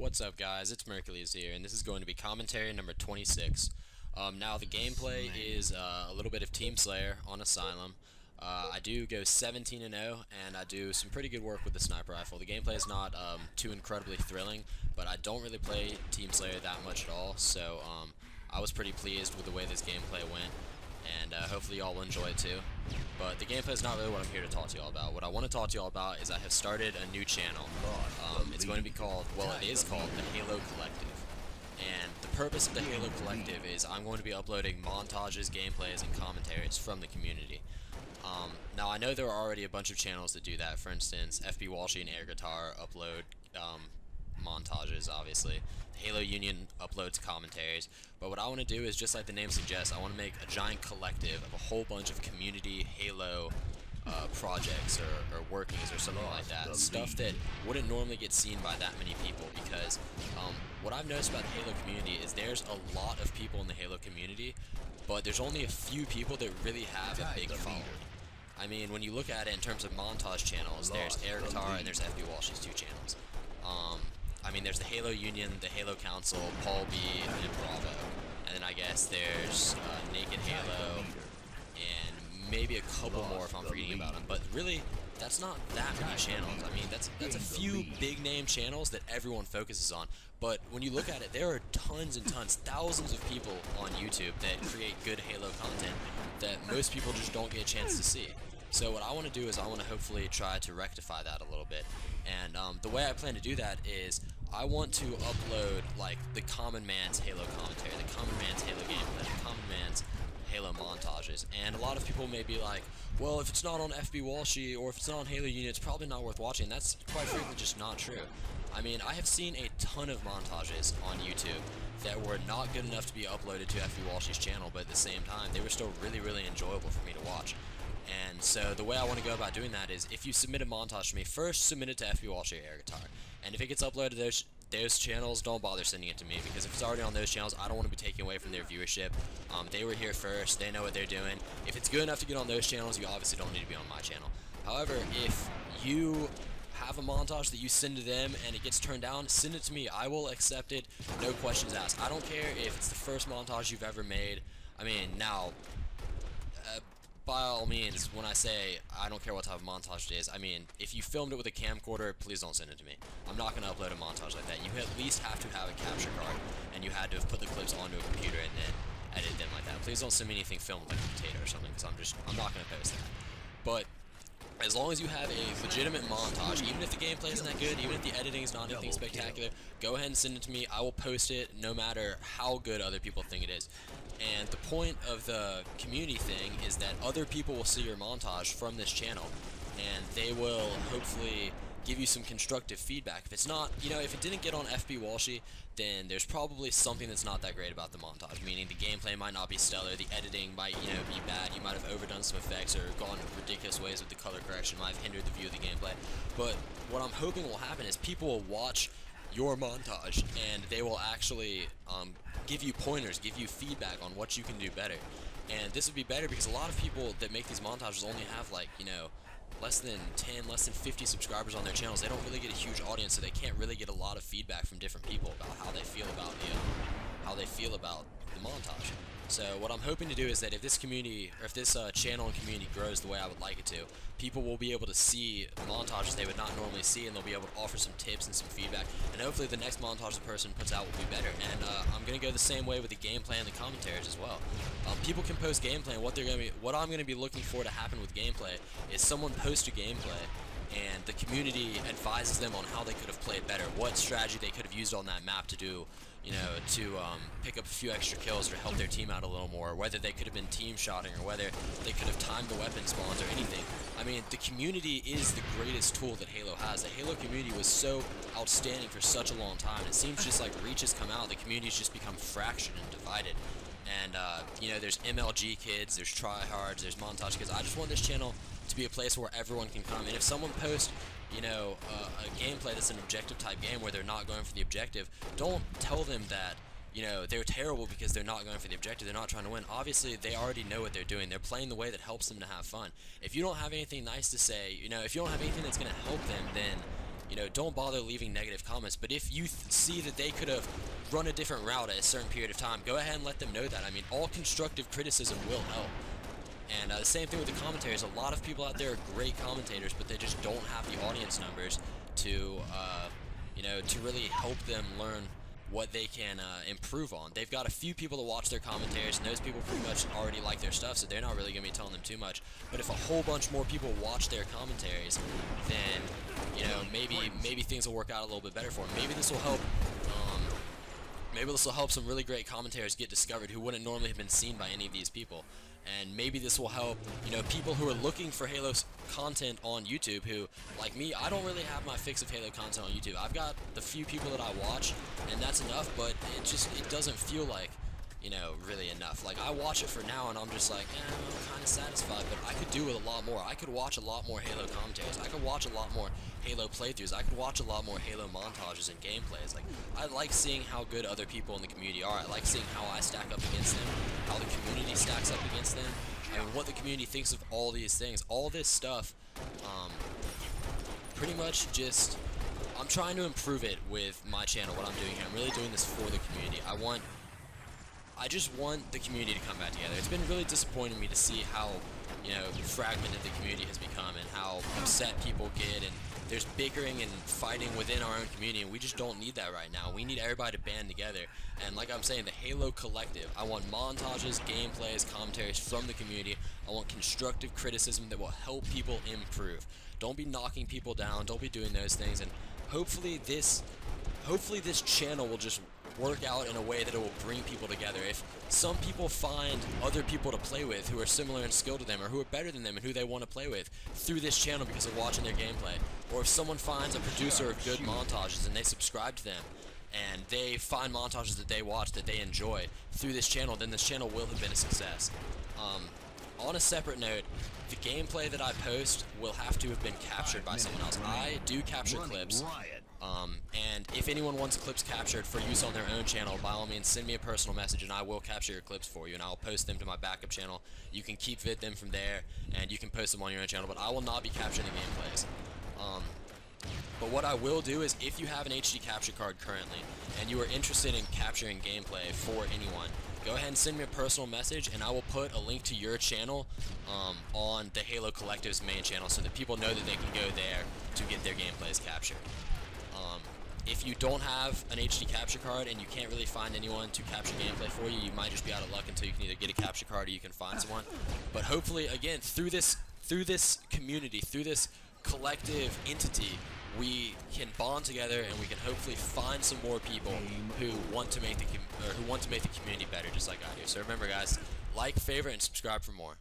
What's up, guys? It's Mercules here, and this is going to be commentary number 26. Now, the gameplay is a little bit of Team Slayer on Asylum. I do go 17-0, and I do some pretty good work with the sniper rifle. The gameplay is not too incredibly thrilling, but I don't really play Team Slayer that much at all, so I was pretty pleased with the way this gameplay went, and hopefully y'all will enjoy it too. But the gameplay is not really what I'm here to talk to y'all about. What I want to talk to y'all about is I have started a new channel. It's going to be called, well, it is called TheHaloCollective. And the purpose of the Halo Collective is I'm going to be uploading montages, gameplays, and commentaries from the community. Now, I know there are already a bunch of channels that do that. For instance, FB Walshy and Air Guitar upload montages, obviously. The Halo Union uploads commentaries. But what I want to do is, just like the name suggests, I want to make a giant collective of a whole bunch of community Halo projects or workings or something like that. Stuff that wouldn't normally get seen by that many people, because what I've noticed about the Halo community is there's a lot of people in the Halo community, but there's only a few people that really have a big following. I mean, when you look at it in terms of montage channels, there's Air Guitar and there's FB Walsh's two channels. I mean, there's the Halo Union, the Halo Council, Paul B, and Bravo. And then I guess there's Naked Halo, and maybe a couple more if I'm forgetting about them. But really, that's not that many channels. I mean, that's a few big name channels that everyone focuses on. But when you look at it, there are tons and tons, thousands of people on YouTube that create good Halo content that most people just don't get a chance to see. So what I want to do is I want to hopefully try to rectify that a little bit. And the way I plan to do that is I want to upload like the common man's Halo commentary, the common man's Halo gameplay, the common man's Halo montages. And a lot of people may be like, well, if it's not on FB Walshy or if it's not on Halo Union, it's probably not worth watching. That's quite frankly just not true. I mean, I have seen a ton of montages on YouTube that were not good enough to be uploaded to FB Walshy's channel, but at the same time, they were still really, really enjoyable for me to watch. And so the way I want to go about doing that is, if you submit a montage to me, first submit it to FB Walshy or Air Guitar. And if it gets uploaded to those channels, don't bother sending it to me, because if it's already on those channels, I don't want to be taking away from their viewership. They were here first, they know what they're doing. If it's good enough to get on those channels, you obviously don't need to be on my channel. However, if you have a montage that you send to them and it gets turned down, send it to me. I will accept it, no questions asked. I don't care if it's the first montage you've ever made. I mean, now, by all means, when I say I don't care what type of montage it is, I mean, if you filmed it with a camcorder, please don't send it to me. I'm not going to upload a montage like that. You at least have to have a capture card, and you had to have put the clips onto a computer and then edit them like that. Please don't send me anything filmed like a potato or something, because I'm not going to post that. But as long as you have a legitimate montage, even if the gameplay isn't that good, even if the editing is not anything spectacular, go ahead and send it to me. I will post it no matter how good other people think it is. And the point of the community thing is that other people will see your montage from this channel, and they will hopefully give you some constructive feedback. If it's not, if it didn't get on FB Walshy, then there's probably something that's not that great about the montage, meaning the gameplay might not be stellar, the editing might, be bad, you might have overdone some effects or gone ridiculous ways with the color correction, might have hindered the view of the gameplay. But what I'm hoping will happen is people will watch your montage and they will actually give you pointers, give you feedback on what you can do better. And this would be better because a lot of people that make these montages only have, like, less than 10, less than 50 subscribers on their channels. They don't really get a huge audience, so they can't really get a lot of feedback from different people about how they feel about the montage. So what I'm hoping to do is that if this community, or if this channel and community grows the way I would like it to, people will be able to see montages they would not normally see, and they'll be able to offer some tips and some feedback, and hopefully the next montage the person puts out will be better. And I'm going to go the same way with the gameplay and the commentaries as well. People can post gameplay, and what I'm going to be looking for to happen with gameplay is someone post a gameplay, and the community advises them on how they could have played better, what strategy they could have used on that map to do, to pick up a few extra kills or help their team out a little more, whether they could have been team shotting or whether they could have timed the weapon spawns or anything. I mean, the community is the greatest tool that Halo has. The Halo community was so outstanding for such a long time. It seems just like Reach has come out, the community's just become fractured and divided. And, there's MLG kids, there's tryhards, there's montage kids. I just want this channel to be a place where everyone can come. And if someone posts, a gameplay that's an objective type game where they're not going for the objective, don't tell them that, they're terrible because they're not going for the objective, they're not trying to win. Obviously, they already know what they're doing. They're playing the way that helps them to have fun. If you don't have anything nice to say, if you don't have anything that's going to help them, then you know, don't bother leaving negative comments. But if you see that they could have run a different route at a certain period of time, go ahead and let them know that. I mean, all constructive criticism will help. And the same thing with the commentaries. A lot of people out there are great commentators, but they just don't have the audience numbers to, you know, to really help them learn what they can improve on. They've got a few people to watch their commentaries, and those people pretty much already like their stuff, so they're not really going to be telling them too much. But if a whole bunch more people watch their commentaries, then, you know, maybe things will work out a little bit better for them. Maybe this will help. Maybe this will help some really great commentators get discovered who wouldn't normally have been seen by any of these people. And maybe this will help, you know, people who are looking for Halo content on YouTube who, like me, I don't really have my fix of Halo content on YouTube. I've got the few people that I watch, and that's enough, but it doesn't feel like, you know, really enough. Like, I watch it for now, and I'm just like, I'm kind of satisfied, but I could do with a lot more. I could watch a lot more Halo commentaries. I could watch a lot more Halo playthroughs. I could watch a lot more Halo montages and gameplays. Like, I like seeing how good other people in the community are. I like seeing how I stack up against them, how the community stacks up against them, and what the community thinks of all these things. All this stuff, pretty much just, I'm trying to improve it with my channel, what I'm doing here. I'm really doing this for the community. I just want the community to come back together. It's been really disappointing me to see how, you know, fragmented the community has become and how upset people get, and there's bickering and fighting within our own community, and we just don't need that right now. We need everybody to band together. And like I'm saying, the Halo Collective, I want montages, gameplays, commentaries from the community. I want constructive criticism that will help people improve. Don't be knocking people down, don't be doing those things, and hopefully this channel will just work out in a way that it will bring people together. If some people find other people to play with who are similar in skill to them or who are better than them and who they want to play with through this channel because of watching their gameplay, or if someone finds a producer of good montages and they subscribe to them and they find montages that they watch that they enjoy through this channel, then this channel will have been a success. On a separate note, the gameplay that I post will have to have been captured by someone else. I do capture clips. And if anyone wants clips captured for use on their own channel, by all means send me a personal message and I will capture your clips for you, and I'll post them to my backup channel. You can keep vid them from there and you can post them on your own channel, but I will not be capturing the gameplays. But what I will do is, if you have an HD capture card currently and you are interested in capturing gameplay for anyone, go ahead and send me a personal message and I will put a link to your channel on the Halo Collective's main channel so that people know that they can go there to get their gameplays captured. If you don't have an HD capture card and you can't really find anyone to capture gameplay for you, you might just be out of luck until you can either get a capture card or you can find someone. But hopefully, again, through this community, through this collective entity, we can bond together and we can hopefully find some more people who want to make the community better, just like I do. So remember, guys, like, favorite, and subscribe for more.